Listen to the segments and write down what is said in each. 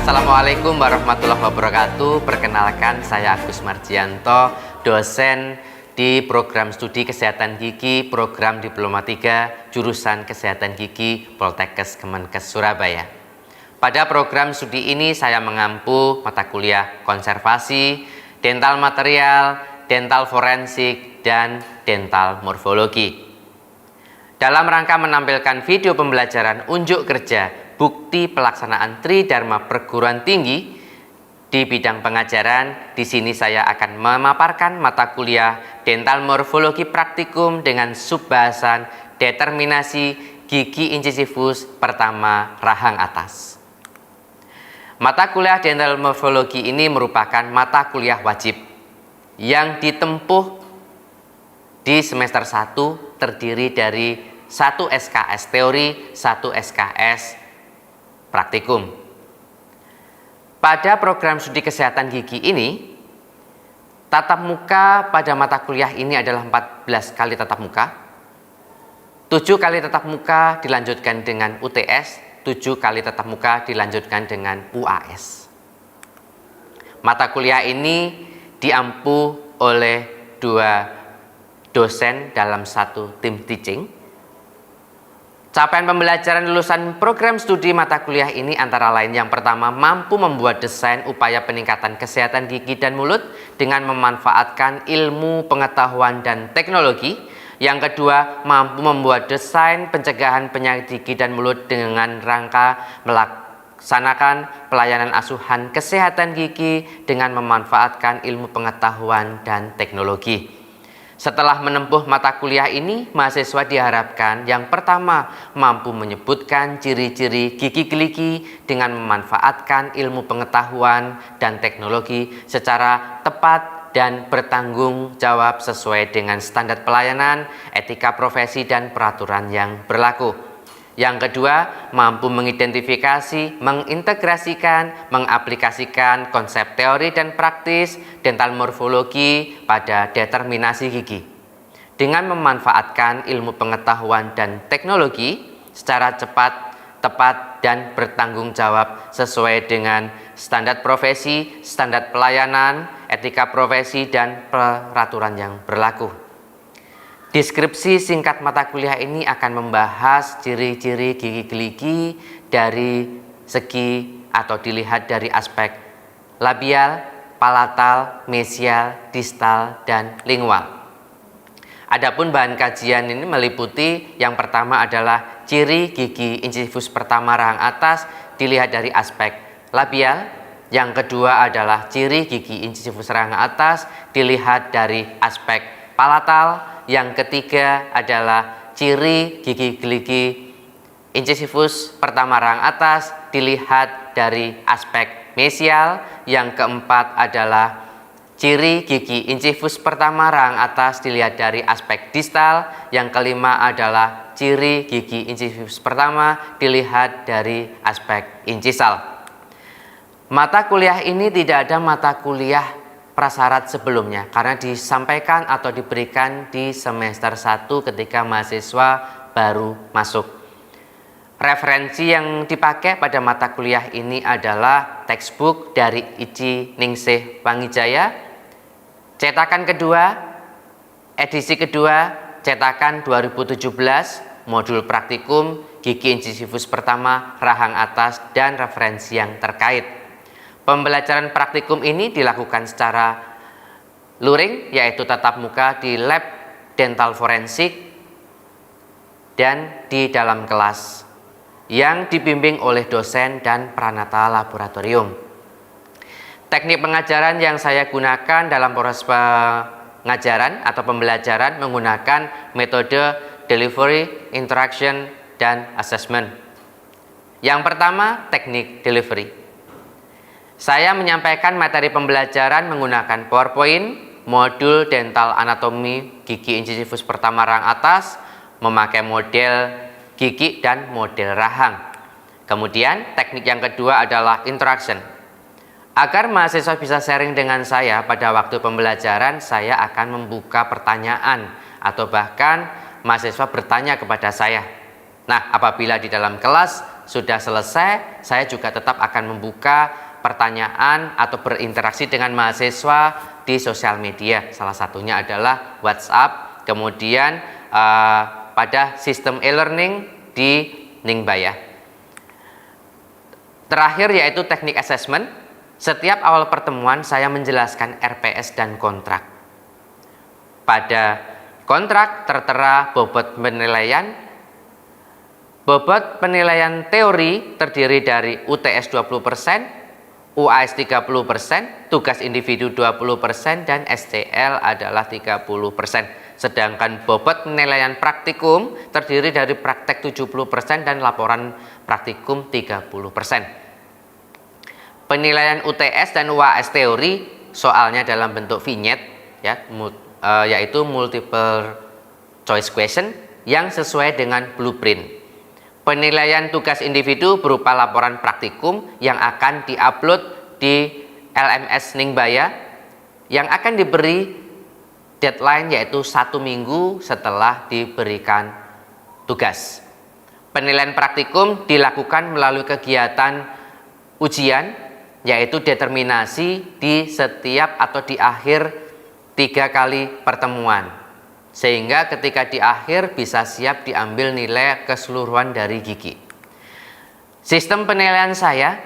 Assalamualaikum warahmatullahi wabarakatuh. Perkenalkan, saya Agus Marjianto, dosen di program studi Kesehatan Gigi, program Diploma 3, jurusan Kesehatan Gigi, Poltekkes Kemenkes Surabaya. Pada program studi ini saya mengampu mata kuliah konservasi, dental material, dental forensik, dan dental morfologi. Dalam rangka menampilkan video pembelajaran unjuk kerja bukti pelaksanaan Tridharma perguruan tinggi di bidang pengajaran, di sini saya akan memaparkan mata kuliah dental morfologi praktikum dengan subbahasan determinasi gigi incisifus pertama rahang atas. Mata kuliah dental morfologi ini merupakan mata kuliah wajib yang ditempuh di semester 1, terdiri dari 1 SKS teori, 1 SKS praktikum. Pada program studi kesehatan gigi ini, tatap muka pada mata kuliah ini adalah 14 kali tatap muka, 7 kali tatap muka dilanjutkan dengan UTS, 7 kali tatap muka dilanjutkan dengan UAS. Mata kuliah ini diampu oleh 2 dosen dalam 1 tim teaching. Capaian pembelajaran lulusan program studi mata kuliah ini antara lain yang pertama, mampu membuat desain upaya peningkatan kesehatan gigi dan mulut dengan memanfaatkan ilmu, pengetahuan, dan teknologi. Yang kedua, mampu membuat desain pencegahan penyakit gigi dan mulut dengan rangka melaksanakan pelayanan asuhan kesehatan gigi dengan memanfaatkan ilmu pengetahuan dan teknologi. Setelah menempuh mata kuliah ini, mahasiswa diharapkan yang pertama mampu menyebutkan ciri-ciri gigi geligi dengan memanfaatkan ilmu pengetahuan dan teknologi secara tepat dan bertanggung jawab sesuai dengan standar pelayanan, etika profesi, dan peraturan yang berlaku. Yang kedua, mampu mengidentifikasi, mengintegrasikan, mengaplikasikan konsep teori dan praktis dental morfologi pada determinasi gigi dengan memanfaatkan ilmu pengetahuan dan teknologi secara cepat, tepat, dan bertanggung jawab sesuai dengan standar profesi, standar pelayanan, etika profesi, dan peraturan yang berlaku. Deskripsi singkat mata kuliah ini akan membahas ciri-ciri gigi geligi dari segi atau dilihat dari aspek labial, palatal, mesial, distal, dan lingual. Adapun bahan kajian ini meliputi yang pertama adalah ciri gigi incisifus pertama rahang atas dilihat dari aspek labial. Yang kedua adalah ciri gigi incisifus rahang atas dilihat dari aspek palatal. Yang ketiga adalah ciri gigi geligi incisifus pertama rahang atas dilihat dari aspek mesial. Yang keempat adalah ciri gigi incisifus pertama rahang atas dilihat dari aspek distal. Yang kelima adalah ciri gigi incisifus pertama dilihat dari aspek incisal. Mata kuliah ini tidak ada mata kuliah prasyarat sebelumnya karena disampaikan atau diberikan di semester 1 ketika mahasiswa baru masuk. Referensi yang dipakai pada mata kuliah ini adalah textbook dari Ichi Ningsih Pangijaya, cetakan kedua, edisi kedua, cetakan 2017, modul praktikum gigi incisifus pertama rahang atas, dan referensi yang terkait. Pembelajaran praktikum ini dilakukan secara luring, yaitu tatap muka di lab dental forensik dan di dalam kelas yang dibimbing oleh dosen dan pranata laboratorium. Teknik pengajaran yang saya gunakan dalam proses pengajaran atau pembelajaran menggunakan metode delivery, interaction, dan assessment. Yang pertama, teknik delivery. Saya menyampaikan materi pembelajaran menggunakan PowerPoint, modul dental anatomi gigi incisifus pertama rahang atas, memakai model gigi dan model rahang. Kemudian teknik yang kedua adalah interaction. Agar mahasiswa bisa sharing dengan saya pada waktu pembelajaran, saya akan membuka pertanyaan atau bahkan mahasiswa bertanya kepada saya. Nah, apabila di dalam kelas sudah selesai, saya juga tetap akan membuka pertanyaan atau berinteraksi dengan mahasiswa di sosial media. Salah satunya adalah WhatsApp, kemudian pada sistem e-learning di Ningbaya. Terakhir yaitu teknik assessment. Setiap awal pertemuan saya menjelaskan RPS dan kontrak. Pada kontrak tertera bobot penilaian. Bobot penilaian teori terdiri dari UTS 20%, UAS 30%, tugas individu 20%, dan STL adalah 30%. Sedangkan bobot penilaian praktikum terdiri dari praktek 70% dan laporan praktikum 30%. Penilaian UTS dan UAS teori soalnya dalam bentuk vignette, ya, yaitu multiple choice question yang sesuai dengan blueprint. Penilaian tugas individu berupa laporan praktikum yang akan diupload di LMS Ningbaya yang akan diberi deadline yaitu 1 minggu setelah diberikan tugas. Penilaian praktikum dilakukan melalui kegiatan ujian yaitu determinasi di setiap atau di akhir 3 kali pertemuan. Sehingga ketika di akhir bisa siap diambil nilai keseluruhan dari Gigi. Sistem penilaian saya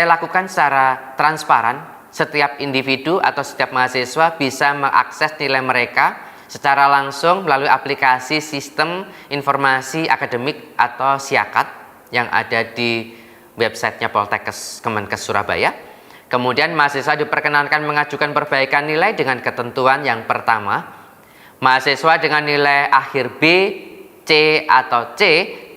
lakukan secara transparan. Setiap individu atau setiap mahasiswa bisa mengakses nilai mereka secara langsung melalui aplikasi sistem informasi akademik atau SIAKAT yang ada di websitenya Poltekkes Kemenkes Surabaya. Kemudian mahasiswa diperkenankan mengajukan perbaikan nilai dengan ketentuan yang pertama, mahasiswa dengan nilai akhir B, C, atau C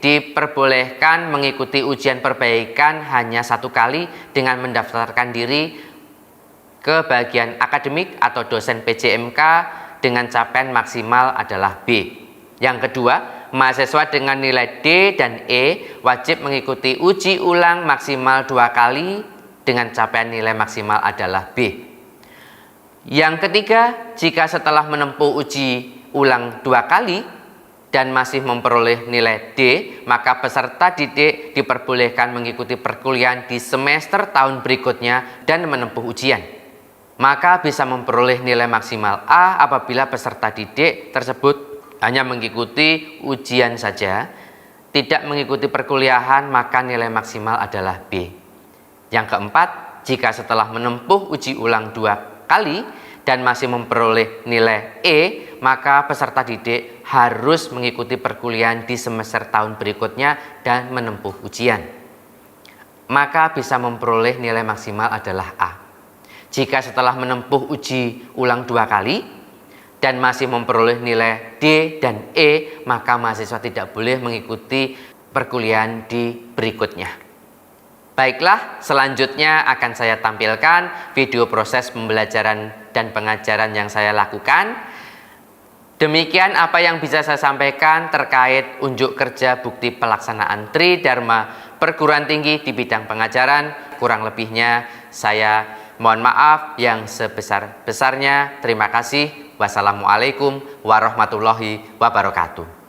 diperbolehkan mengikuti ujian perbaikan hanya 1 kali dengan mendaftarkan diri ke bagian akademik atau dosen PJMK dengan capaian maksimal adalah B. Yang kedua, mahasiswa dengan nilai D dan E wajib mengikuti uji ulang maksimal 2 kali dengan capaian nilai maksimal adalah B. Yang ketiga, jika setelah menempuh uji ulang 2 kali dan masih memperoleh nilai D, maka peserta didik diperbolehkan mengikuti perkuliahan di semester tahun berikutnya dan menempuh ujian. Maka bisa memperoleh nilai maksimal A apabila peserta didik tersebut hanya mengikuti ujian saja, tidak mengikuti perkuliahan, maka nilai maksimal adalah B. Yang keempat, jika setelah menempuh uji ulang 2 kali dan masih memperoleh nilai E, maka peserta didik harus mengikuti perkuliahan di semester tahun berikutnya dan menempuh ujian. Maka bisa memperoleh nilai maksimal adalah A. Jika setelah menempuh uji ulang 2 kali dan masih memperoleh nilai D dan E, maka mahasiswa tidak boleh mengikuti perkuliahan di berikutnya. Baiklah, selanjutnya akan saya tampilkan video proses pembelajaran dan pengajaran yang saya lakukan. Demikian apa yang bisa saya sampaikan terkait unjuk kerja bukti pelaksanaan Tridharma Perguruan Tinggi di bidang pengajaran. Kurang lebihnya saya mohon maaf yang sebesar-besarnya. Terima kasih. Wassalamualaikum warahmatullahi wabarakatuh.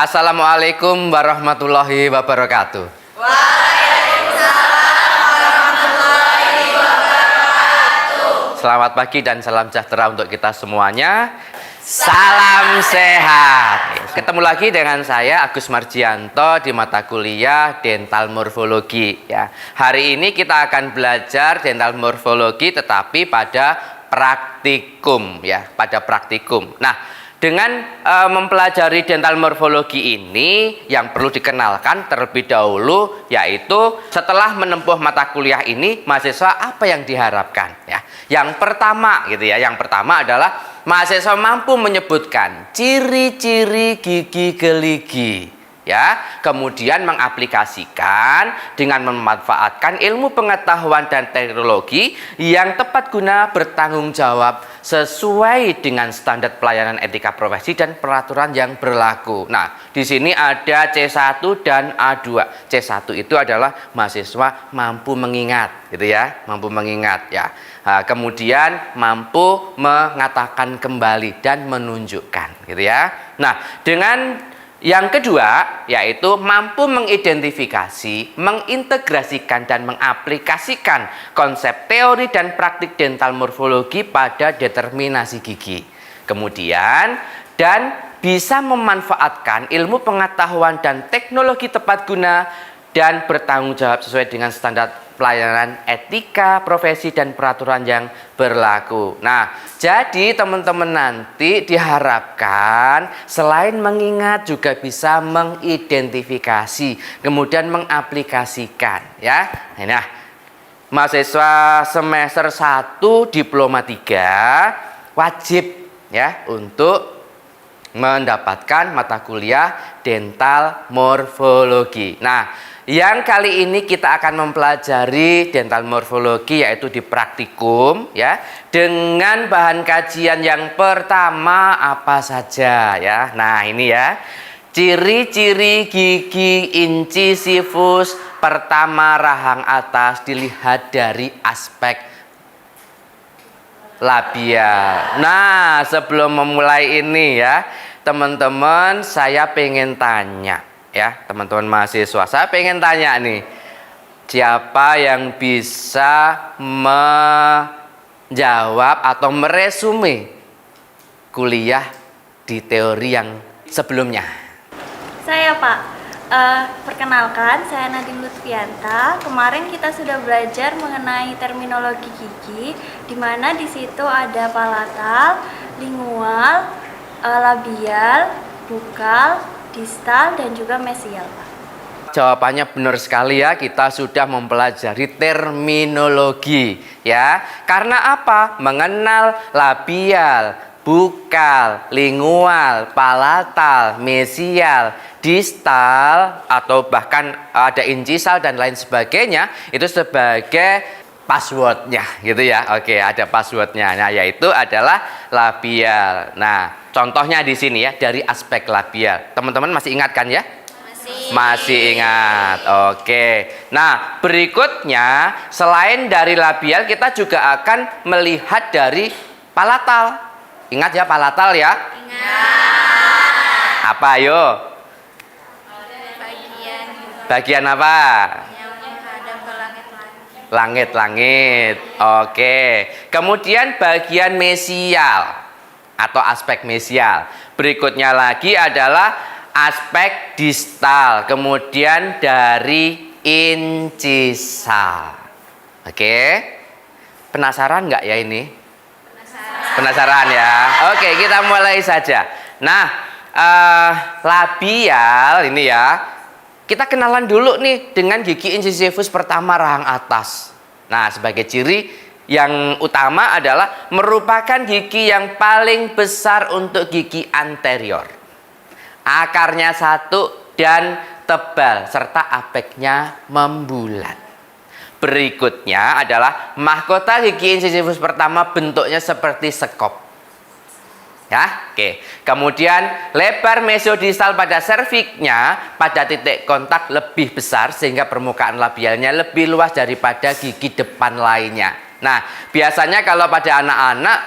Assalamualaikum warahmatullahi wabarakatuh. Waalaikumsalam warahmatullahi wabarakatuh. Selamat pagi dan salam sejahtera untuk kita semuanya. Salam sehat. Ketemu lagi dengan saya Agus Marjianto di mata kuliah Dental Morfologi. Ya, hari ini kita akan belajar Dental Morfologi tetapi pada praktikum, ya, pada praktikum. Nah, dengan mempelajari dental morfologi ini yang perlu dikenalkan terlebih dahulu yaitu setelah menempuh mata kuliah ini mahasiswa apa yang diharapkan, ya. Yang pertama gitu ya, yang pertama adalah mahasiswa mampu menyebutkan ciri-ciri gigi geligi, ya. Kemudian mengaplikasikan dengan memanfaatkan ilmu pengetahuan dan teknologi yang tepat guna bertanggung jawab sesuai dengan standar pelayanan etika profesi dan peraturan yang berlaku. Nah, di sini ada C1 dan A2. C1 itu adalah mahasiswa mampu mengingat, gitu ya, mampu mengingat, ya. Nah, kemudian mampu mengatakan kembali dan menunjukkan, gitu ya. Nah, dengan Yang kedua, yaitu mampu mengidentifikasi, mengintegrasikan, dan mengaplikasikan konsep teori dan praktik dental morfologi pada determinasi gigi. Kemudian, dan bisa memanfaatkan ilmu pengetahuan dan teknologi tepat guna dan bertanggung jawab sesuai dengan standar pelayanan etika, profesi, dan peraturan yang berlaku. Nah, jadi teman-teman nanti diharapkan selain mengingat juga bisa mengidentifikasi, kemudian mengaplikasikan ya. Nah, mahasiswa semester 1 diploma 3 wajib ya untuk mendapatkan mata kuliah dental morfologi. Nah, yang kali ini kita akan mempelajari dental morfologi yaitu di praktikum ya, dengan bahan kajian yang pertama apa saja ya. Nah, ini ya. Ciri-ciri gigi incisifus pertama rahang atas dilihat dari aspek labial. Nah, sebelum memulai ini ya, teman-teman, saya pengen tanya ya, teman-teman mahasiswa, saya pengen tanya nih, siapa yang bisa menjawab atau meresume kuliah di teori yang sebelumnya? Saya, Pak. Perkenalkan, saya Nadine Lutfianta. Kemarin kita sudah belajar mengenai terminologi gigi, di mana di situ ada palatal, lingual, labial, bukal, distal, dan juga mesial, Pak. Jawabannya benar sekali ya, kita sudah mempelajari terminologi ya. Karena apa? Mengenal labial, bukal, lingual, palatal, mesial, distal, atau bahkan ada incisal dan lain sebagainya, itu sebagai passwordnya gitu ya. Oke, ada passwordnya. Nah, yaitu adalah labial. Nah, contohnya di sini ya, dari aspek labial. Teman-teman masih ingat kan ya? Masih ingat. Oke. Nah, berikutnya selain dari labial kita juga akan melihat dari palatal. Ingat ya palatal ya? Ingat. Apa ayo? Bagian apa? Langit-langit. Oke. Kemudian bagian mesial atau aspek mesial. Berikutnya lagi adalah aspek distal. Kemudian dari incisal. Oke. Penasaran nggak ya ini? Penasaran ya. Oke, kita mulai saja. Nah, labial ini ya. Kita kenalan dulu nih dengan gigi incisifus pertama rahang atas. Nah, sebagai ciri yang utama adalah merupakan gigi yang paling besar untuk gigi anterior. Akarnya satu dan tebal serta apeknya membulat. Berikutnya adalah mahkota gigi incisifus pertama bentuknya seperti sekop. Ya, oke. Kemudian lebar mesodistal pada serviknya pada titik kontak lebih besar sehingga permukaan labialnya lebih luas daripada gigi depan lainnya. Nah, biasanya kalau pada anak-anak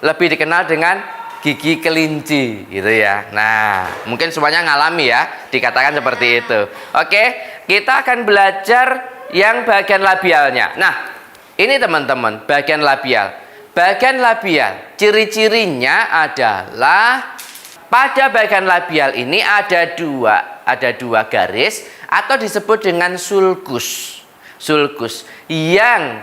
lebih dikenal dengan gigi kelinci gitu ya. Nah, mungkin semuanya ngalami ya, dikatakan seperti itu. Oke, kita akan belajar yang bagian labialnya. Nah, ini teman-teman, bagian labial. Bagian labial, ciri-cirinya adalah pada bagian labial ini ada dua garis atau disebut dengan sulcus. Sulcus yang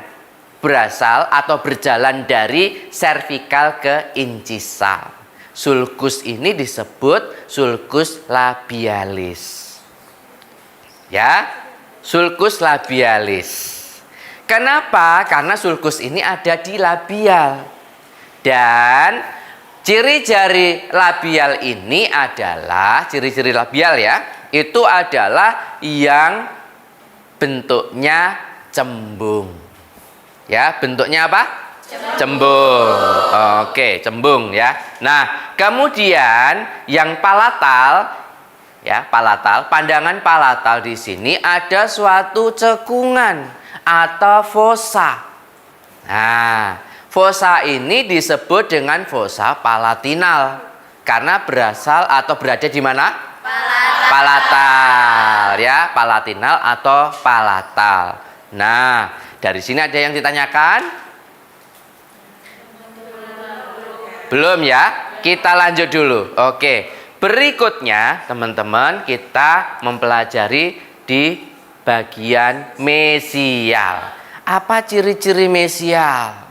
berasal atau berjalan dari servikal ke incisal. Sulcus ini disebut sulcus labialis. Ya, sulcus labialis. Kenapa? Karena sulcus ini ada di labial. Dan ciri jari labial ini adalah, ciri-ciri labial ya, itu adalah yang bentuknya cembung. Ya, bentuknya apa? Cembung. Oke, cembung ya. Nah, kemudian yang palatal, ya, palatal, pandangan palatal di sini ada suatu cekungan atau fossa. Nah, fossa ini disebut dengan fossa palatinal Karena berasal atau berada di mana? Palatal, ya, palatinal atau palatal. Nah, dari sini ada yang ditanyakan? Belum ya? Kita lanjut dulu. Oke. Berikutnya, teman-teman, kita mempelajari di bagian mesial. Apa ciri-ciri mesial?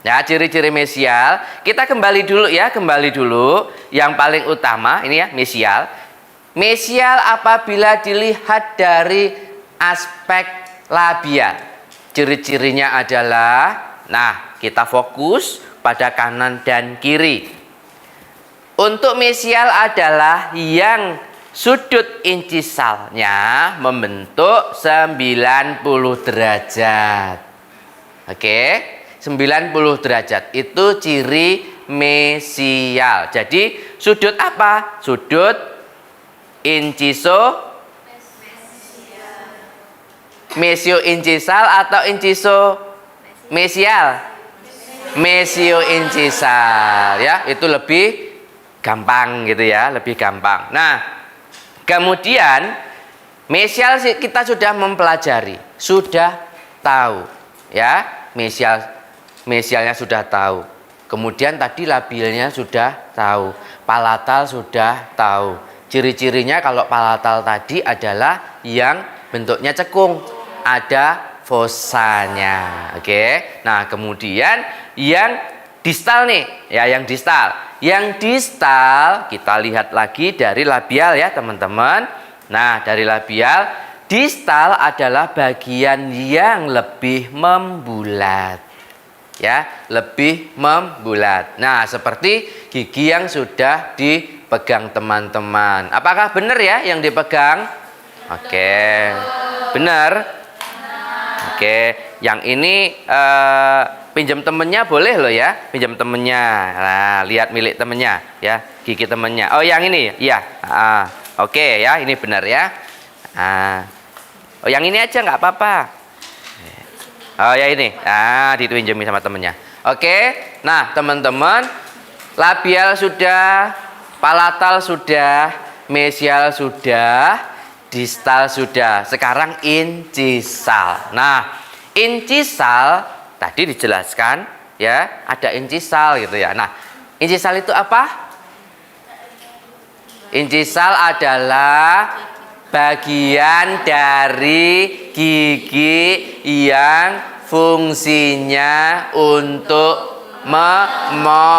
Ya, ciri-ciri mesial. Kita kembali dulu ya, kembali dulu. Yang paling utama ini ya, mesial. Mesial apabila dilihat dari aspek labial. Ciri-cirinya adalah, nah, kita fokus pada kanan dan kiri. Untuk mesial adalah yang sudut inциsalnya membentuk 90 derajat. Oke, 90 derajat itu ciri mesial. Jadi sudut apa? Sudut inciso mesio incisal atau inciso mesial? Mesio incisal, ya, itu lebih gampang gitu ya, lebih gampang. Nah, kemudian mesial kita sudah mempelajari, sudah tahu, ya, mesialnya sudah tahu. Kemudian tadi labialnya sudah tahu, palatal sudah tahu. Ciri-cirinya kalau palatal tadi adalah yang bentuknya cekung, ada fosanya. Oke. Nah, kemudian yang distal nih, ya, yang distal. Yang distal kita lihat lagi dari labial ya, teman-teman. Nah, dari labial, distal adalah bagian yang lebih membulat. Ya, lebih membulat. Nah, seperti gigi yang sudah dipegang teman-teman. Apakah benar ya yang dipegang? Oke. Benar? Oke, yang ini pinjam temennya boleh loh ya, pinjam temennya. Nah, lihat milik temennya ya, gigi temennya. Oh, yang ini ya. Oke ya, ini benar ya. Oh, yang ini aja nggak apa-apa. Oh ya, ini. Dipinjami sama temennya. Oke. Nah, teman-teman, labial sudah, palatal sudah, mesial sudah, distal sudah. Sekarang incisal. Nah, incisal tadi dijelaskan ya, ada incisal gitu ya. Nah, incisal itu apa? Incisal adalah bagian dari gigi yang fungsinya untuk memotong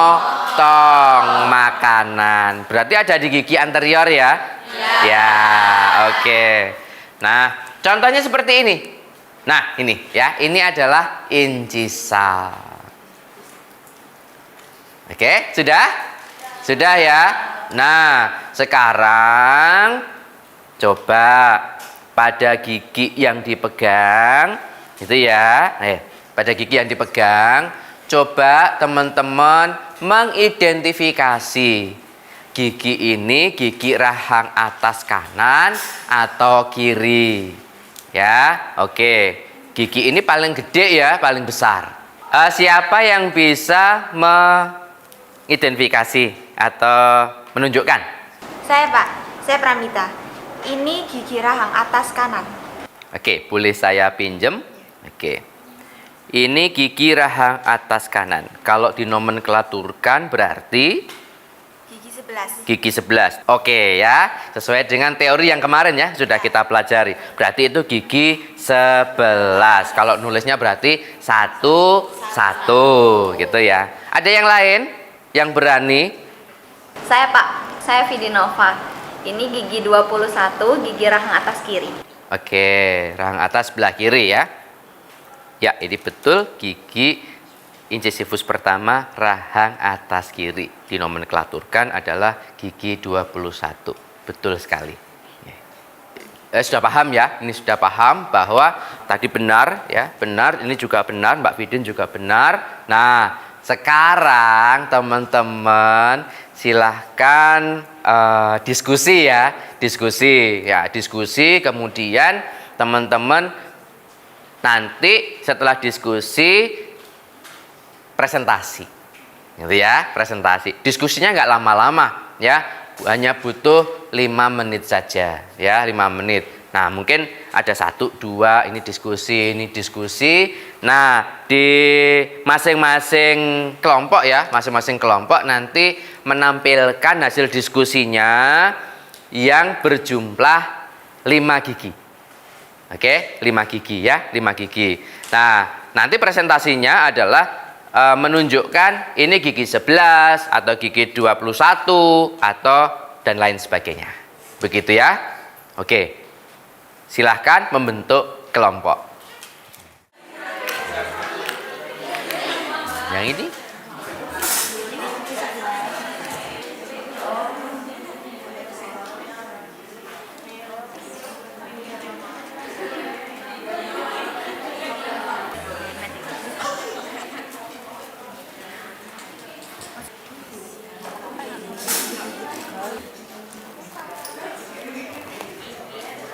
makanan. Berarti ada di gigi anterior ya? Ya, oke. Nah, contohnya seperti ini. Nah, ini ya, ini adalah incisal. Oke, sudah? Sudah ya? Nah, sekarang coba pada gigi yang dipegang, itu ya. Pada gigi yang dipegang, coba teman-teman mengidentifikasi gigi ini gigi rahang atas kanan atau kiri. Ya, oke. Gigi ini paling gede ya, paling besar. Siapa yang bisa mengidentifikasi atau menunjukkan? Saya, Pak. Saya Pramita. Ini gigi rahang atas kanan. Oke, boleh saya pinjem? Oke. Ini gigi rahang atas kanan. Kalau dinomenklaturkan berarti Gigi 11. gigi 11. Oke ya, sesuai dengan teori yang kemarin ya, sudah kita pelajari. Berarti itu gigi 11. Kalau nulisnya berarti 1 gitu ya. Ada yang lain yang berani? Saya, Pak. Saya Vidinova. Ini gigi 21, gigi rahang atas kiri. Oke, rahang atas sebelah kiri ya. Ya, ini betul gigi incisivus pertama rahang atas kiri. Dinomenklaturkan adalah gigi 21. Betul sekali. Sudah paham ya? Ini sudah paham bahwa tadi benar ya, benar, ini juga benar, Mbak Vidin juga benar. Nah, sekarang teman-teman silahkan diskusi ya, diskusi, kemudian teman-teman nanti setelah diskusi presentasi, gitu ya, presentasi. Diskusinya nggak lama-lama, ya. Hanya butuh 5 menit saja, ya, 5 menit. Nah, mungkin ada 1, 2, ini diskusi. Nah, di masing-masing kelompok ya, masing-masing kelompok nanti menampilkan hasil diskusinya yang berjumlah 5 gigi. Oke, 5 gigi ya, 5 gigi. Nah, nanti presentasinya adalah menunjukkan ini gigi 11 atau gigi 21 atau dan lain sebagainya. Begitu ya. Oke. Silahkan membentuk kelompok. Yang ini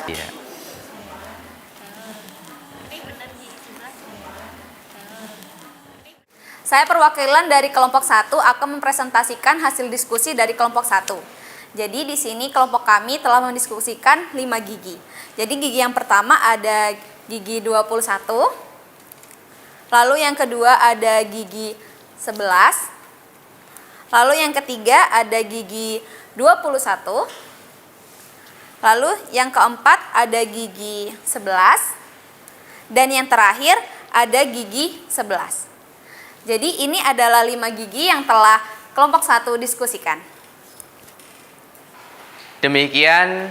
ya. Saya perwakilan dari kelompok 1 akan mempresentasikan hasil diskusi dari kelompok 1. Jadi di sini kelompok kami telah mendiskusikan 5 gigi. Jadi gigi yang pertama ada gigi 21. Lalu yang kedua ada gigi 11. Lalu yang ketiga ada gigi 21. Lalu yang keempat ada gigi 11. Dan yang terakhir ada gigi 11. Jadi ini adalah 5 gigi yang telah kelompok 1 diskusikan. Demikian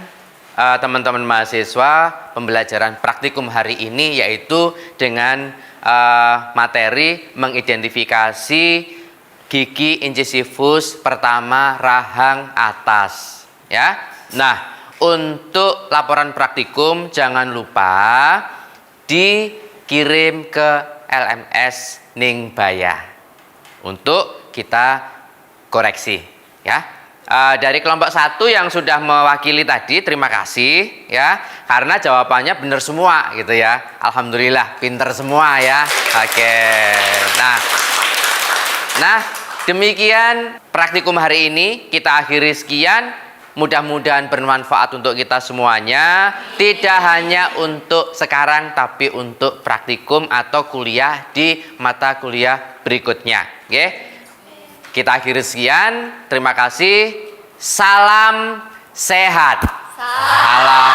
teman-teman mahasiswa pembelajaran praktikum hari ini, yaitu dengan materi mengidentifikasi gigi incisifus pertama rahang atas, ya. Nah, untuk laporan praktikum jangan lupa dikirim ke LMS Ningbaya untuk kita koreksi, ya. Dari kelompok 1 yang sudah mewakili tadi, terima kasih ya, karena jawabannya benar semua gitu ya. Alhamdulillah, pinter semua ya. Oke. Nah, demikian praktikum hari ini, kita akhiri sekian. Mudah-mudahan bermanfaat untuk kita semuanya, tidak hanya untuk sekarang tapi untuk praktikum atau kuliah di mata kuliah berikutnya. Oke? Kita akhiri sekian. Terima kasih. Salam sehat. Salam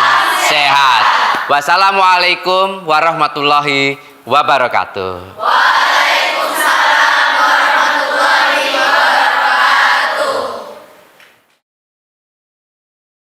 sehat. Wassalamualaikum warahmatullahi wabarakatuh.